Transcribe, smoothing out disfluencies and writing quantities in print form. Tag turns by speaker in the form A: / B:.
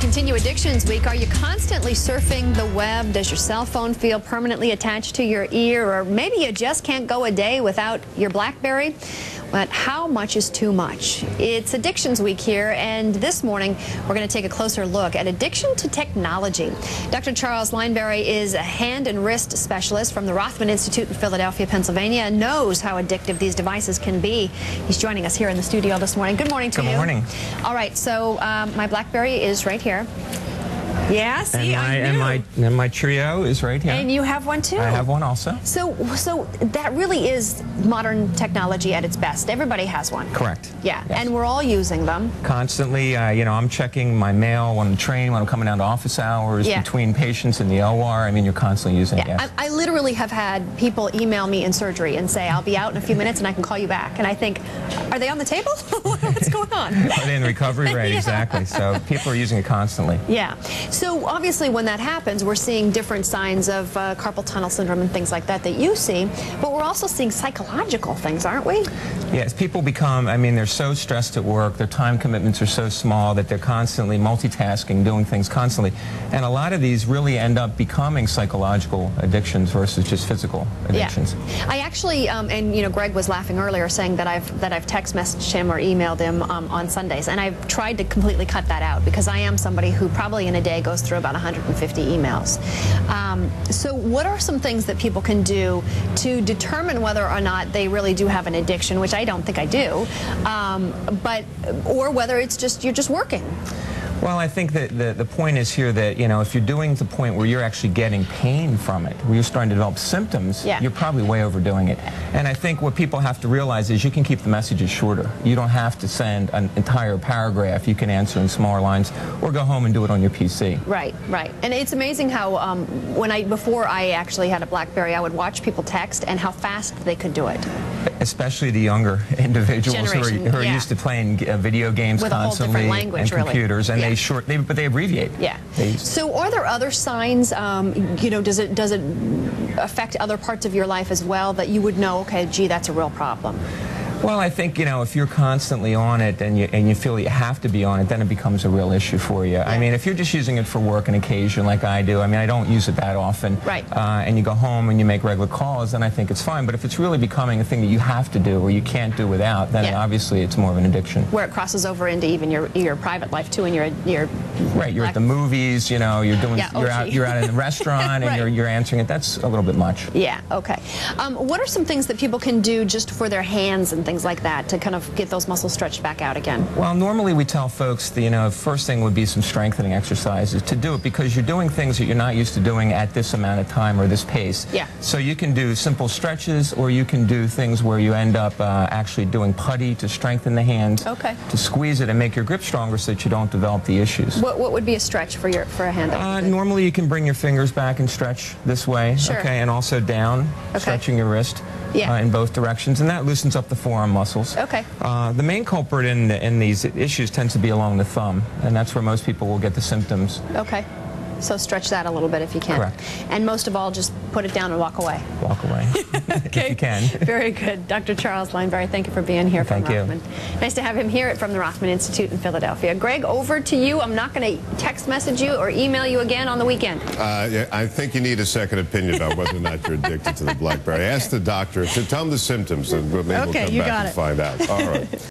A: continue Addictions Week, are you constantly surfing the web? Does your cell phone feel permanently attached to your ear? Or maybe you just can't go a day without your BlackBerry? But how much is too much? It's Addictions Week here, and this morning we're going to take a closer look at addiction to technology. Dr. Charles Leinberry is a hand and wrist specialist from the Rothman Institute in Philadelphia, Pennsylvania, and knows how addictive these devices can be. He's joining us here in the studio this morning. Good morning to you.
B: Good morning.
A: All right, so my BlackBerry is right here. Yeah, see,
B: and my Trio is right here.
A: And you have one too.
B: I have one also.
A: So that really is modern technology at its best. Everybody has one.
B: Correct.
A: Yeah,
B: yes.
A: And we're all using them.
B: Constantly, you know, I'm checking my mail on the train, when I'm coming down to office hours, between patients in the OR. I mean, you're constantly using it. Yes.
A: I literally have had people email me in surgery and say, I'll be out in a few minutes and I can call you back. And I think, are they on the table? What's going on?
B: Are they in recovery? Right, exactly. So people are using it constantly.
A: Yeah. So obviously when that happens, we're seeing different signs of carpal tunnel syndrome and things like that you see, but we're also seeing psychological things, aren't we?
B: Yes, people become, I mean, they're so stressed at work, their time commitments are so small that they're constantly multitasking, doing things constantly, and a lot of these really end up becoming psychological addictions versus just physical addictions.
A: Yeah. I actually, and you know, Greg was laughing earlier saying that I've text messaged him or emailed him on Sundays, and I've tried to completely cut that out because I am somebody who probably in a day goes through about 150 emails. So what are some things that people can do to determine whether or not they really do have an addiction, which I don't think I do, or whether it's just you're just working?
B: Well, I think that the point is here that, you know, if you're doing to the point where you're actually getting pain from it, where you're starting to develop symptoms, you're probably way overdoing it. And I think what people have to realize is you can keep the messages shorter. You don't have to send an entire paragraph. You can answer in smaller lines or go home and do it on your PC.
A: Right, right. And it's amazing how before I actually had a BlackBerry, I would watch people text and how fast they could do it.
B: Especially the younger individuals who are used to playing video games
A: with
B: constantly,
A: a whole different language,
B: and computers, and but they abbreviate.
A: Yeah. So are there other signs? You know, does it affect other parts of your life as well that you would know? Okay, gee, that's a real problem.
B: Well, I think, you know, if you're constantly on it and you feel you have to be on it, then it becomes a real issue for you. I mean, if you're just using it for work and occasion like I do, I mean, I don't use it that often, and you go home and you make regular calls, then I think it's fine. But if it's really becoming a thing that you have to do or you can't do without, then obviously it's more of an addiction.
A: Where it crosses over into even your private life too, and your
B: right, you're at the movies, you know, you're doing you're out in the restaurant and you're answering it. That's a little bit much.
A: Yeah. Okay. What are some things that people can do just for their hands and things like that to kind of get those muscles stretched back out again?
B: Well, normally we tell folks that, you know, first thing would be some strengthening exercises to do it because you're doing things that you're not used to doing at this amount of time or this pace.
A: Yeah.
B: So you can do simple stretches, or you can do things where you end up actually doing putty to strengthen the hands, to squeeze it and make your grip stronger so that you don't develop the issues.
A: What would be a stretch for a hand?
B: Normally you can bring your fingers back and stretch this way, and also down, stretching your wrist. In both directions, and that loosens up the forearm muscles. The main culprit in these issues tends to be along the thumb, and that's where most people will get the symptoms. So stretch that a little bit if you can. Correct. And most of all, just put it down and walk away. Walk away, if you can. Very good. Dr. Charles Leinberry, thank you for being here from Rothman. Nice to have him here from the Rothman Institute in Philadelphia. Greg, over to you. I'm not going to text message you or email you again on the weekend.
C: I think you need a second opinion about whether or not you're addicted to the BlackBerry. Ask the doctor. Tell him the symptoms, and maybe we'll come back and find out. All right.